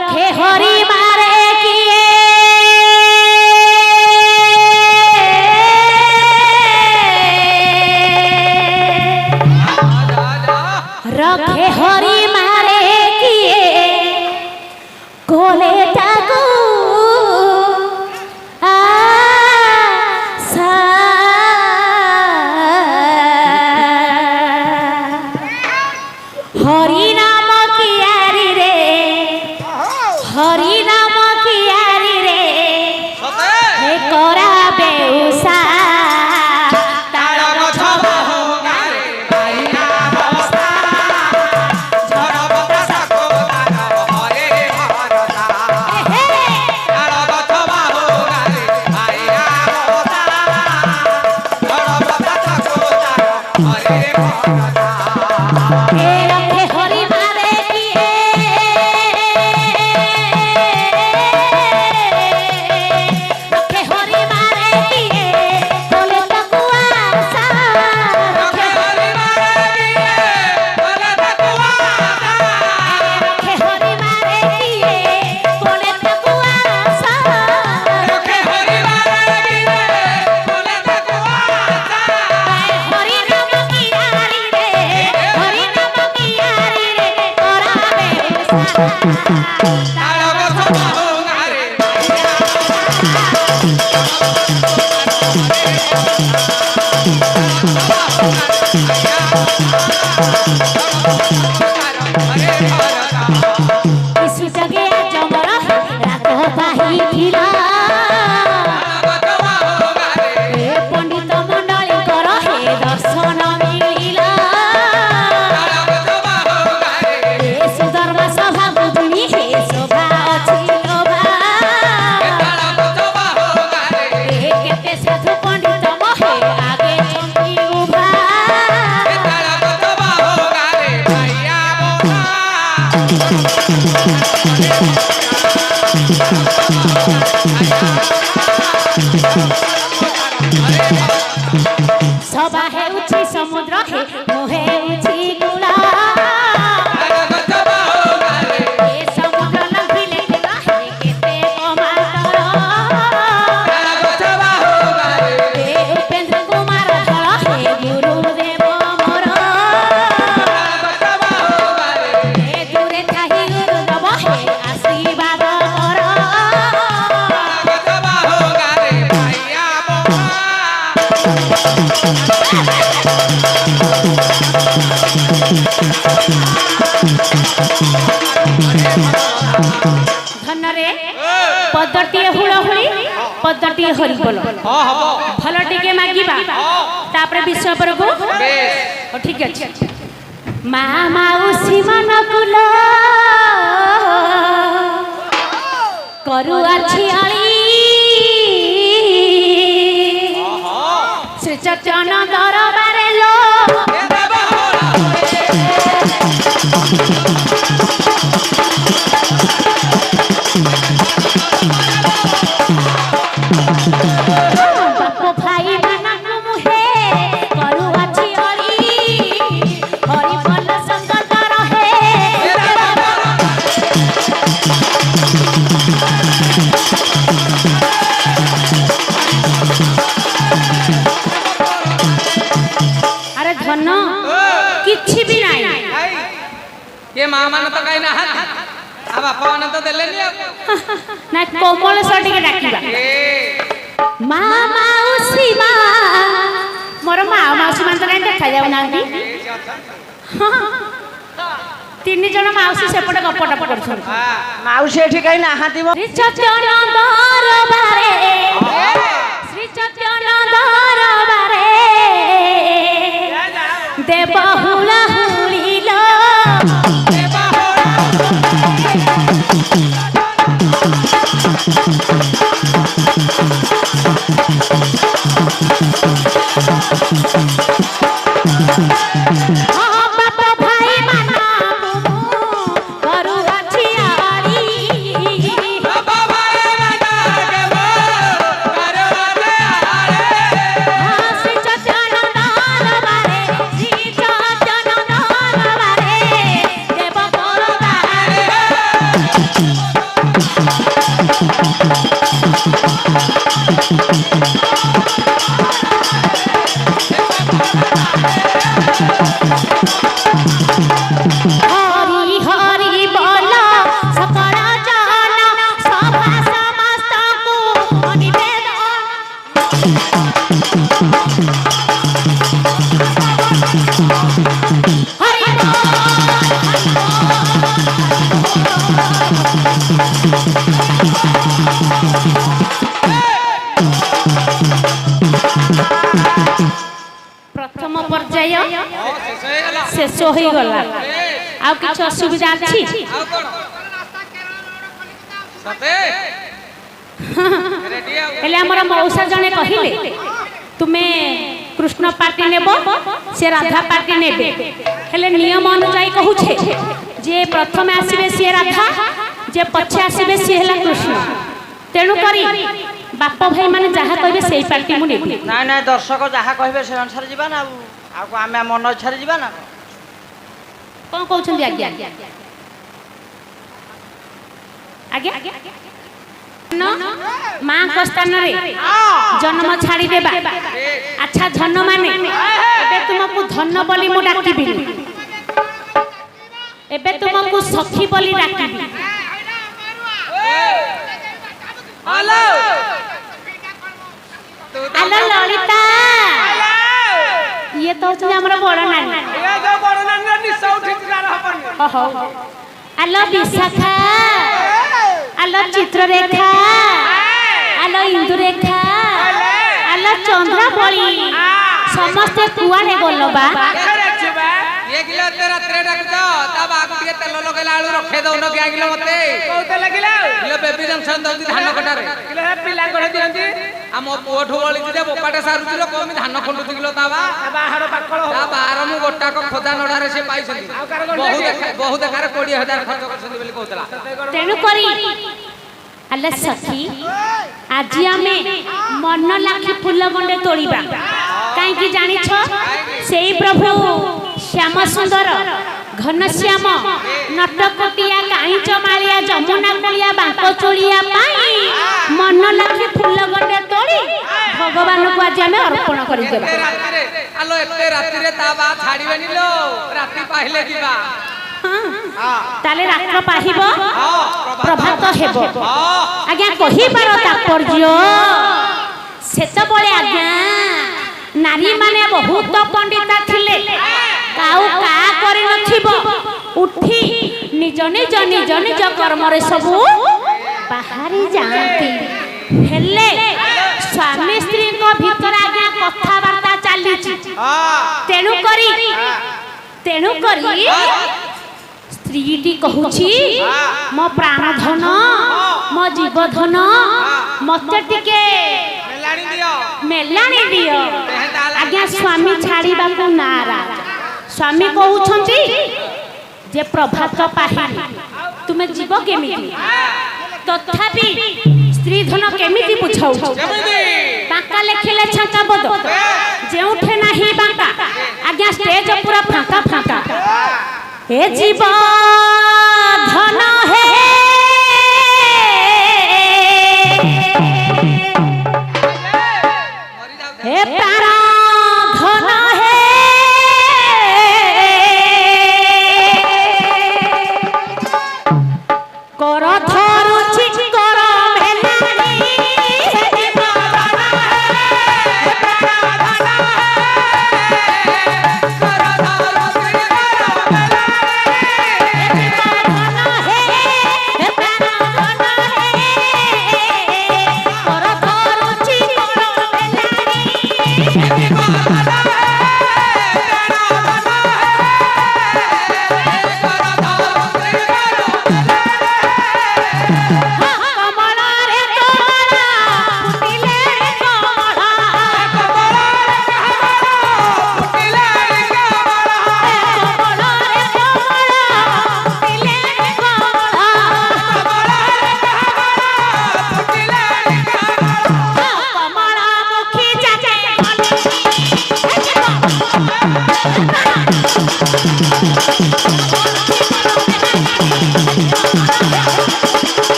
रखे हरि मारे किए रखे हरि मारे किए कोले ताकू हरि नाम कियारी रे हरि नाम कियारी रे हे करा बेउसा इस जगह जमरा रात पाही थिला पंडित मंडली कर हे दर्शन मिलिला सुधर्मा सभा बुझुनी हे शोभा अछि लोभा केते साधु पंडित महे आगे चंपी उभा सभा हेउछि समुद्र हे मोहे उछि गुला ए समुद्र लंघिले गुला हे केते कमातर ए उपेंद्र कुमार धळ हे गुरुदेव मोर ए दूरे थाही गुरुदेव हे आशीर्वाद कर धनरे पद्धति हुलहुली पद्धति हरि बोल भल टिके मागिबा तापरे विषय पर को ठीक अछि मा माउसी मन कुल करू अछि अली श्री चरण दरबारे लो बापो भाई मानकु मुहे करू अछि अली हरि बोल संगत रहे अरे धन किछि भी नाही के मां मान तो काई ना आ बापा मान तो देलेनी ना कोमल सटी के डाकिबा मा माउसी मा मोर मा माउसी मान तो काई देखा जाउ नांती तीन जण माउसी सेपट गपटा पडछन माउसी एठी काई ना हाती श्री चरण दरबारे श्री चरण दरबारे देव हुला हुलिलो बापा भाई माना करू अछि आरी बाबा भाई माना के करू अछि आरे श्री चरण दरबारे श्री चरण दरबारे देव दरबारे प्रथम पर्याय ଶେଷ ହେଇଗଲା शेष हो गला आ किछ असुविधा अछि ଆଉ କଣ ସତେ ରେଡି ଆଉ हेले हमर मौसा जने कहिले तुमे कृष्ण पार्टी नेबो से राधा पार्टी नेबे हेले नियम अनुसार कहू छे जे प्रथम आसीबे से राधा जे पछे आसीबे से हला कृष्ण तेणु करी बाप भाई माने जहा कहबे सेही पार्टी मु नेबी ନାଇଁ ନାଇଁ ଦର୍ଶକ ଯାହା କହିବେ ସେ ଅନୁସାରେ ଯିବା ନା ଆଉ ଆମେ ମନ ଇଚ୍ଛାରେ ଯିବା ନା कोन कहउछन्ती आज्ञा आज्ञा न मां को स्थान रे जन्म छाड़ी देबा अच्छा धन माने एबे तुमको धन बोली मु डाकिबी एबे तुमको सखी बोली डाकिबी हेलो हेलो ललिता ये तो होछन हमर बड़ नानी ଏ ଯୋଉ ବଡ ନାନୀର ନିଶ ଉଠିଥିଲା ହବନି हो hello Vishakha hello Chitrarekha hello Indurekha hello Chandrabali समस्ते कुआडे गलो बा ये किलो ते रात्रे डाकुछ ता बाग टिके तेल लगेला आलू रखे दउन क्या किलो मते कोते लागिला किलो बेबी जंक्शन दउती धान कटारे किलो हे पिला गढे दियंती आ मो पोठो बळी जे बोपाटे सारुची लो कोमी धान खंडु किलो ता बाहर पाकळ ता बाहर मु गोटा को खोदा नडारे से पाइछली बहु देखारे 20000 खर्च करछली बोली कहतला तेणु करी अल्लाह सखी आज आमे मन लाखी फूल गंडे तोड़ीबा काई की जानि छ सेही प्रभु श्याम सुंदर घनश्याम नटकोटिया काईच मालिया जमुना कुलिया बांको चोलिया पाई मन लाखी फूल गंडे तोड़ी भगवान को आज आमे अर्पण करि देबा एते रात्रि आलो एते रात्रि ता बा छाड़ीबेनी लो रात्रि पाहिले दिबा ताले रात्र पाहिबो प्रभात हेबो आज्ञा कहि पारो तात्पर्य सेत बळे आज्ञा नारी माने बहुत पंडिता थिले काउ का करि नथिबो उठी निज निज निज निज कर्म रे सबु बाहरी जानती हेले स्वामी स्त्री को भीतर आज्ञा कथा वार्ता चाली तेणु करी स्त्रीटी कहूची मो प्राण धन मो जीव धन मते टिके मेलानी दियो आज्ञा स्वामी छाड़ीबा को नाराज स्वामी कहउछंती जे प्रभात पाहिली तुमे जीव केमिति तथापि स्त्री धन केमिति बुझाउ बांका लेखिले छांका बद जेउठे नाही बांका आज्ञा स्टेज पूरा फांका फांका हे जीव धन हे हे प्राण धन हे कर धरुछि कर मेलानी हे जीव धन हे प्राण धन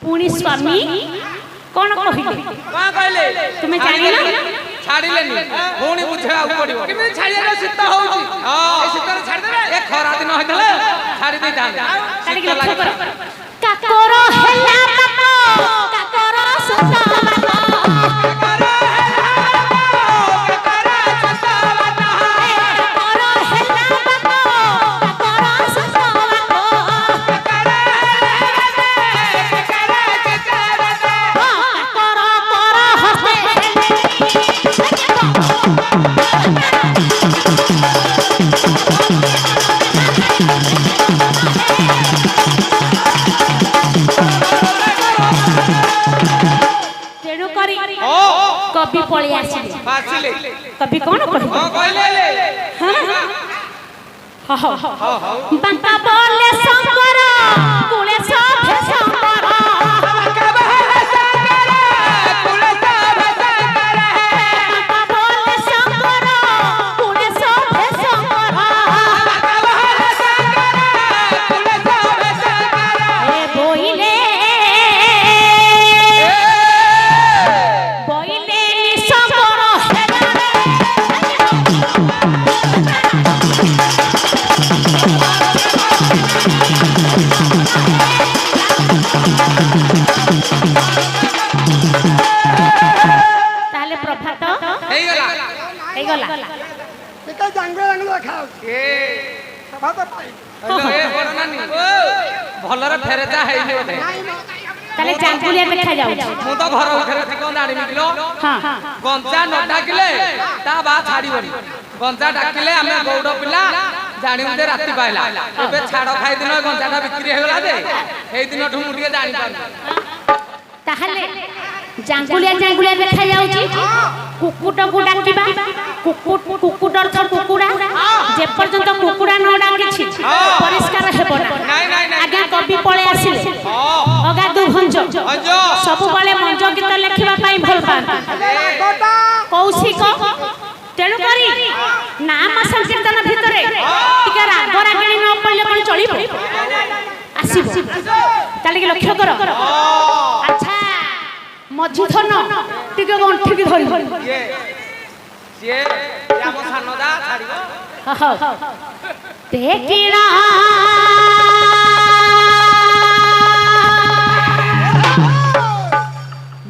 पुणी स्वामी कौन कहले तुम्हें जानी ना छाड़िलेनी पुणी बुझा पड़िबो किमे छाड़िले शीत होउची ए शीत छाड़ देबे ए खरा दिन होइतले छाड़ी दे जान काकोरो हेला बातो काकोरो सुत बातो କରି କବି ପଳେଇ ଆସିଲେ ଆସିଲେ କବି କଣ କହିଲେ ହଁ କହିଲେ ବାଙ୍କା ବୋଲେ ଶଙ୍କର କୁଳେ ସଭେ ଶଙ୍କର ବାଙ୍କା ବୋଲେ ଶଙ୍କର କୁଳେ ସଭେ ଶଙ୍କର ବାଙ୍କା ବୋଲେ ଶଙ୍କର କୁଳେ ସଭେ ଶଙ୍କର ବାଙ୍କା ବୋଲେ ଶଙ୍କର କୁଳେ ସଭେ ଶଙ୍କର ଏ ବୋଇଲେ ନି ଶଙ୍କର ତାହେଲେ ପ୍ରଭାତ ହେଇଗଲା ହେଇଗଲା ଟିକେ ଜାଙ୍ଗଳ ଜାଙ୍ଗଳ ଖାଉ ପ୍ରଭାତ ପାଇ ଏ ବଡ଼ ନାନୀ ଭଲରେ ଫେରେଜା ହେଇନି ବୋଧେ ତାହେଲେ ଜାଙ୍ଗୁଳିଆ ଦେଖା ଯାଉଛି ମୁଁ ତ ଘର ପାଖରେ ଥିବ ଜାଣିବି କିଲୋ ହଁ ଗଞ୍ଜା ନ ଡାକିଲେ ତା ବା ଛାଡ଼ିବନି ଗଞ୍ଜା ଡାକିଲେ ଆମେ ଗୌଡ଼ ପିଲା ଜାଣିବୁ ଯେ ରାତି ପାଇଲା ଏବେ ଛାଡ଼ ଖାଇଦିନ ଗଞ୍ଜାଟା ବିକ୍ରି ହେଇଗଲା ଯେ ସେଇ ଦିନଠୁ ମୁଁ ଟିକେ ଜାଣିପାରୁନି ତାହେଲେ ଜାଙ୍ଗୁଳିଆ ଜାଙ୍ଗୁଳିଆ ଦେଖା ଯାଉଛି କୁକୁଟକୁ ଡାକିବା କୁକୁଟର ତ କୁକୁଡ଼ା ଯେପର୍ଯ୍ୟନ୍ତ କୁକୁଡ଼ା ନ ଡାକିଛି ପରିଷ୍କାର ହେବ ନା ଆଜ୍ଞା କବି ପଳେଇ ଆସିଲେ ଅଗାଧୁ ଭଞ୍ଜ ସବୁବେଳେ ମଞ୍ଜ ଗୀତ ଲେଖିବା ପାଇଁ ଭଲ ପାଆନ୍ତି କୌଶିକ ତେଣୁକରି ନାମ ସଂକୀର୍ତ୍ତନ ଭିତରେ ଟିକେ ରାଗ ରାଗିଣୀ ନ ପଡ଼ିଲେ କ'ଣ ଚଳିବ ଆସିବ ତାହେଲେ କି ଲକ୍ଷ୍ୟ କର ଆଚ୍ଛା ମଝିଧନ ଟିକେ ଗଣ୍ଠିକି ଧରିବ ସିଏ ଆମ ସାନଦା ଛାଡ଼ିବ ଦେଖିଣା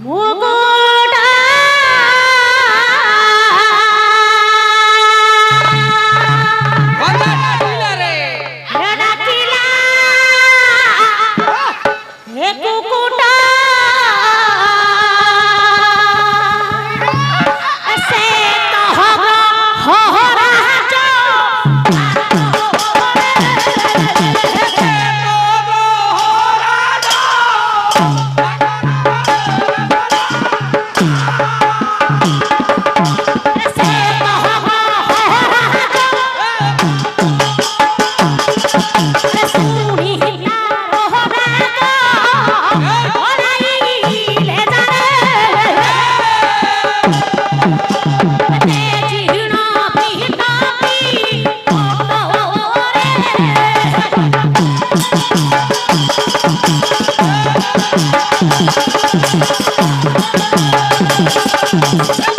ମୁଗୁଡ଼ା ଡାକିଲା ହେ କୁକୁଡ଼ା ସେ ହରାଜ Thank you.